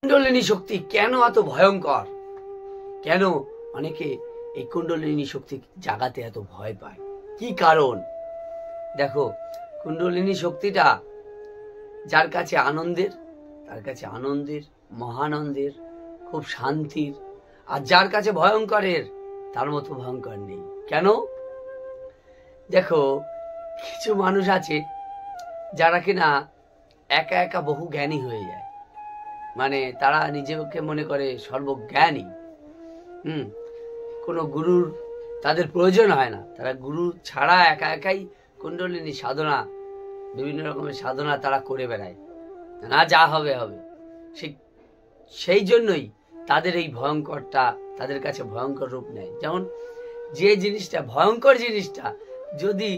কুণ্ডলিনী শক্তি কেন এত ভয়ঙ্কর? কেন অনেকে এই কুণ্ডলিনী শক্তি জাগাতে এত ভয় পায়? কি কারণ? দেখো, কুণ্ডলিনী শক্তিটা যার কাছে আনন্দের, তার কাছে আনন্দের, মহানন্দের, খুব শান্তির। আর যার কাছে ভয়ঙ্করের, তার মতো ভয়ঙ্কর নেই। কেন? দেখো, কিছু মানুষ আছে যারা কিনা একা একা বহু জ্ঞানী হয়ে যায়, মানে তারা নিজেকে মনে করে সর্বজ্ঞানী। কোনো গুরুর তাদের প্রয়োজন হয় না, তারা গুরু ছাড়া একা একাই কুণ্ডলিনী সাধনা, বিভিন্ন রকমের সাধনা তারা করে বেড়ায়, না যা হবে হবে। সেই জন্যই তাদের এই ভয়ঙ্করটা তাদের কাছে ভয়ঙ্কর রূপ নেয়। যেমন যে জিনিসটা ভয়ঙ্কর, জিনিসটা যদি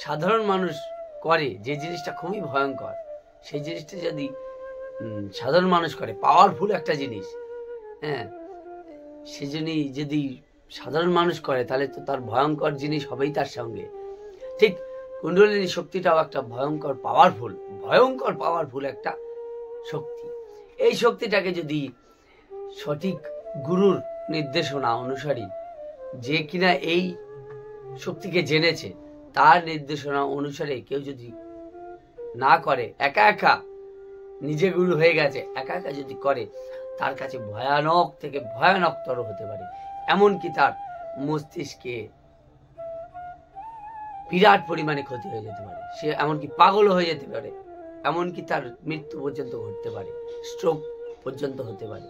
সাধারণ মানুষ করে, যে জিনিসটা খুবই ভয়ঙ্কর, সেই জিনিসটা যদি সাধারণ মানুষ করে, পাওয়ারফুল একটা জিনিস, সেজন্যই যদি সাধারণ মানুষ করে, তাহলে তো তার ভয়ঙ্কর জিনিস হবেই তার সঙ্গে। ঠিক কুণ্ডলিনী শক্তিটাও একটা ভয়ঙ্কর পাওয়ারফুল একটা শক্তি। এই শক্তিটাকে যদি সঠিক গুরুর নির্দেশনা অনুসারী, যে কিনা এই শক্তিকে জেনেছে, তার নির্দেশনা অনুসারে কেউ যদি না করে, একা একা নিজে গুরু হয়ে গেছে, একা একা যদি করে, তার কাছে ভয়ানক থেকে ভয়ানকতর হতে পারে। এমনকি তার মস্তিষ্কে বিরাট পরিমাণে ক্ষতি হয়ে যেতে পারে, সে এমনকি পাগল হয়ে যেতে পারে, এমনকি তার মৃত্যু পর্যন্ত ঘটতে পারে, স্ট্রোক পর্যন্ত হতে পারে।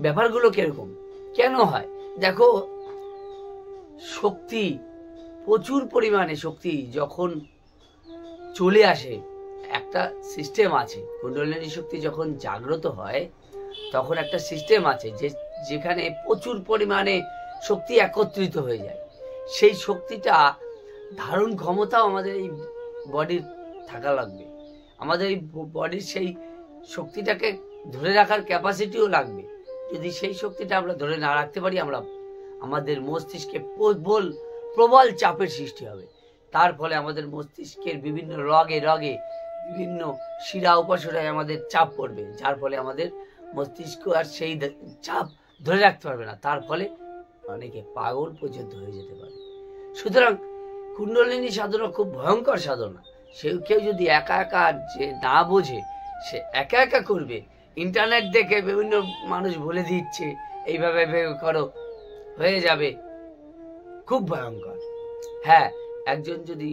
ব্যাপারগুলো কিরকম, কেন হয়? দেখো, শক্তি, প্রচুর পরিমাণে শক্তি যখন চলে আসে, একটা সিস্টেম আছে। কুণ্ডলিনী শক্তি যখন জাগ্রত হয়, তখন একটা সিস্টেম আছে যেখানে প্রচুর পরিমাণে শক্তি একত্রিত হয়ে যায়। সেই শক্তিটা ধারণ ক্ষমতাও আমাদের এই বডির থাকা লাগবে, আমাদের এই বডির সেই শক্তিটাকে ধরে রাখার ক্যাপাসিটিও লাগবে। যদি সেই শক্তিটা আমরা ধরে না রাখতে পারি, আমাদের মস্তিষ্কে প্রবল চাপের সৃষ্টি হবে। তার ফলে আমাদের মস্তিষ্কের বিভিন্ন রগে বিভিন্ন শিরা উপশিরায় আমাদের চাপ পড়বে, যার ফলে আমাদের মস্তিষ্ক আর সেই চাপ ধরে রাখতে পারবে না। তার ফলে অনেকে পাগল পর্যন্ত হয়ে যেতে পারে। সুতরাং কুণ্ডলিনী সাধনা খুব ভয়ঙ্কর সাধনা। কেউ যদি একা একা যে না বোঝে, সে একা একা করবে। ইন্টারনেট দেখে বিভিন্ন মানুষ বলে দিচ্ছে, এইভাবে করো, হয়ে যাবে, খুব ভয়ঙ্কর। হ্যাঁ, একজন যদি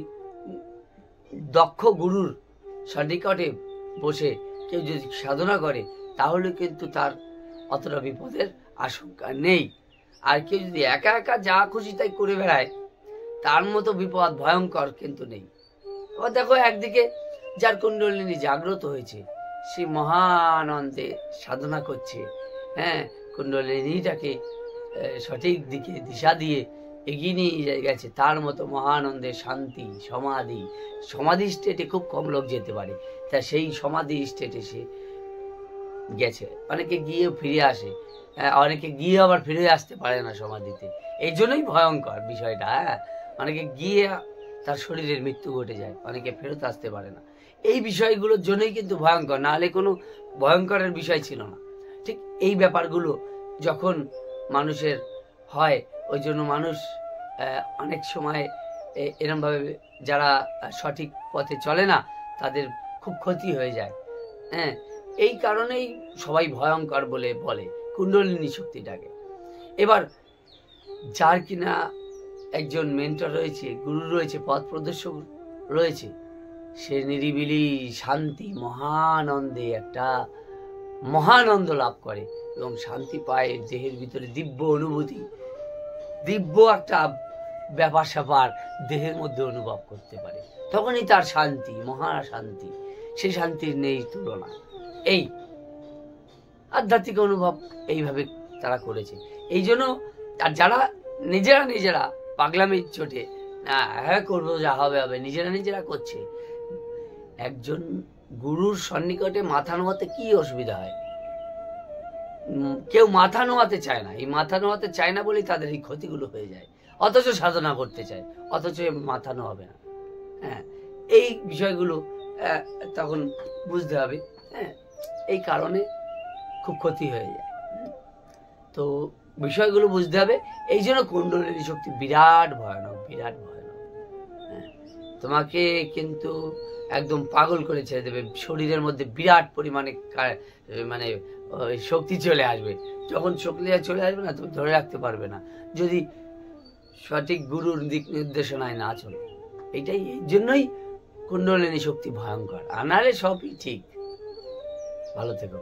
দক্ষ গুরুর সন্নিকটে বসে কেউ যদি সাধনা করে, তাহলে কিন্তু তার অতটা বিপদের আশঙ্কা নেই। আর কেউ যদি একা একা যা খুশি তাই করে বেড়ায়, তার মতো বিপদ ভয়ঙ্কর কিন্তু নেই। আবার দেখো, একদিকে যার কুণ্ডলিনী জাগ্রত হয়েছে, সে মহানন্দে সাধনা করছে, কুণ্ডলিনীটাকে সঠিক দিকে দিশা দিয়ে এগিয়ে নিয়ে গেছে, তার মতো মহানন্দে শান্তি, সমাধি স্টেটে খুব কম লোক যেতে পারে। তা সেই সমাধি স্টেটে সে গেছে, অনেকে গিয়ে ফিরে আসে, অনেকে গিয়ে আবার ফিরে আসতে পারে না সমাধিতে। এই জন্যই ভয়ঙ্কর বিষয়টা। অনেকে গিয়ে তার শরীরের মৃত্যু ঘটে যায়, অনেকে ফেরত আসতে পারে না। এই বিষয়গুলোর জন্যই কিন্তু ভয়ঙ্কর, না হলে কোনো ভয়ঙ্করের বিষয় ছিল না। ঠিক এই ব্যাপারগুলো যখন মানুষের হয়, ওই জন্য মানুষ অনেক সময় এরমভাবে যারা সঠিক পথে চলে না, তাদের খুব ক্ষতি হয়ে যায়। এই কারণেই সবাই ভয়ঙ্কর বলে বলে কুণ্ডলিনী শক্তিটাকে। এবার যার কিনা একজন মেন্টর রয়েছে, গুরু রয়েছে, পথ প্রদর্শক রয়েছে, সে নিরিবিলি শান্তি, মহানন্দে একটা মহানন্দ লাভ করে এবং শান্তি পায়। দেহের ভিতরে দিব্য অনুভূতি, দিব্য একটা ব্যাপার স্যাপার দেহের মধ্যে অনুভব করতে পারে। তখনই তার শান্তি, মহাশান্তি, সেই শান্তির নেই তুলনা। এই আধ্যাত্মিক অনুভব এইভাবে তারা করেছে। এই জন্য আর যারা নিজেরা পাগলামির চোটে হ্যাঁ করবো, যা হবে হবে, নিজেরা করছে, একজন গুরুর সন্নিকটে মাথা নোয়াতে কি অসুবিধা হয়? কেউ মাথা নোয়াতে চায় না। এই মাথা নোয়াতে চায় না বলেই তাদের এই ক্ষতিগুলো হয়ে যায়। অথচ সাধনা করতে চায়, অথচ মাথা নোয়াবে না। এই বিষয়গুলো তখন বুঝতে হবে। এই কারণে খুব ক্ষতি হয়ে যায়। তো বিষয়গুলো বুঝতে হবে। এই জন্য কুণ্ডলিনী শক্তি বিরাট ভয়ানক, বিরাট ভয়ানক। হ্যাঁ, তোমাকে কিন্তু একদম পাগল করে ছেড়ে দেবে। শরীরের মধ্যে বিরাট পরিমাণে মানে শক্তি চলে আসবে। যখন শক্তি চলে আসবে না, তুমি ধরে রাখতে পারবে না যদি সঠিক গুরুর দিক নির্দেশনায় না চলো। এই জন্যই কুণ্ডলিনী শক্তি ভয়ঙ্কর। আনারে সবই ঠিক। ভালো থেকো।